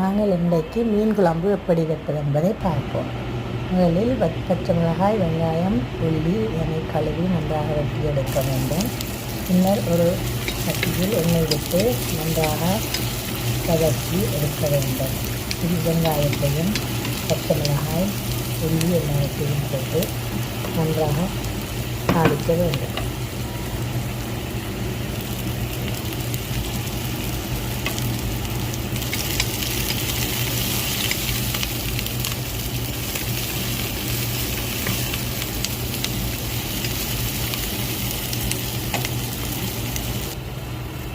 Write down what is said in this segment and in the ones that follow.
நாங்கள் இன்றைக்கு மீன் குழம்பு எப்படி வைப்பது என்பதை பார்ப்போம். முதலில் பச்சை மிளகாய், வெங்காயம், உள்ளி இதனை கழுவி நன்றாக வெட்டி எடுக்க வேண்டும். பின்னர் ஒரு சட்டியில் எண்ணெய் விட்டு நன்றாக வதக்கி எடுக்க வேண்டும். வெங்காயத்தையும் பச்சை மிளகாய், உள்ளி எல்லாத்தையும் போட்டு நன்றாக தாளிக்க வேண்டும்.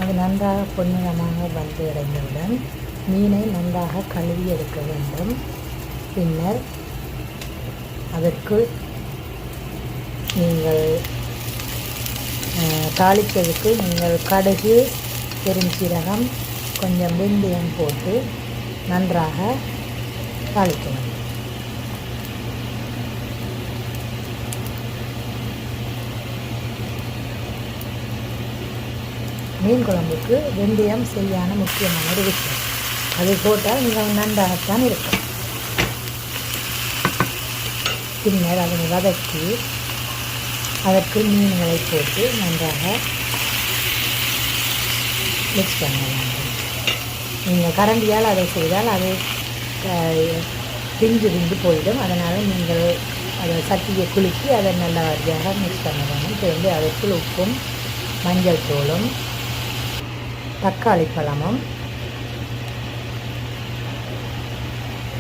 அது நன்றாக பொன்னிறமாக வந்து அடைந்தவுடன் மீனை நன்றாக கழுவி எடுக்க வேண்டும். பின்னர் அதற்கு நீங்கள் தாளிப்பதற்கு நீங்கள் கடுகு, பெருஞ்சீரகம், கொஞ்சம் வெந்தயம் போட்டு நன்றாக தாளிக்க வேண்டும். மீன் குழம்புக்கு வெந்தயம் சரியான முக்கியமான ஒரு விஷயம். அது போட்டால் மிகவும் நன்றாகத்தான் இருக்கும். பின்னர் அதனை வதக்கி அதற்கு மீன்களை போட்டு நன்றாக மிக்ஸ் பண்ண வேண்டும். நீங்கள் கரண்டியால் அதை செய்தால் அது பிஞ்சு போயிடும். அதனால் நீங்கள் அதை சட்டியை குலுக்கி அதை நல்ல வழியாக மிக்ஸ் பண்ண வேண்டும். சேர்ந்து அதற்குள் உப்பும், மஞ்சள் தூளும், தக்காளி பழமும்,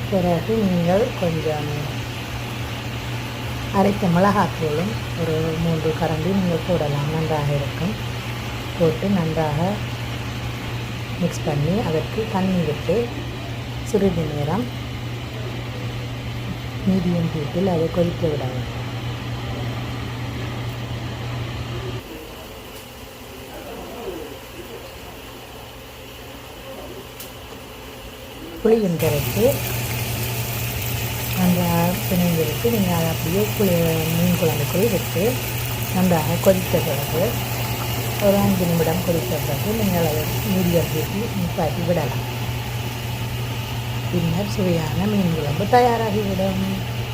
பிறகு நீங்கள் கொஞ்சம் அரைத்த மிளகாத்தூளும் ஒரு 3 கரண்டி நீங்கள் போடலாம். நன்றாக இருக்கும். போட்டு நன்றாக மிக்ஸ் பண்ணி அதற்கு தண்ணி விட்டு சிறிது நேரம் மீடியம் ஹீட்டில் அதை கொதிக்க விட வேண்டும். புளியும் கரைத்து நன்றாக பிணைந்திருக்கு. நீங்கள் அதை அப்படியே மீன் குழம்புக்குள் விட்டு நன்றாக கொதித்த பிறகு ஒரு 5 நிமிடம் கொதித்த பிறகு நீங்கள் அதை மீடியம் ஹீட்டில் நிப்பாட்டி விடலாம். பின்னர் சுவையான மீன் குழம்பு தயாராகிவிடும்.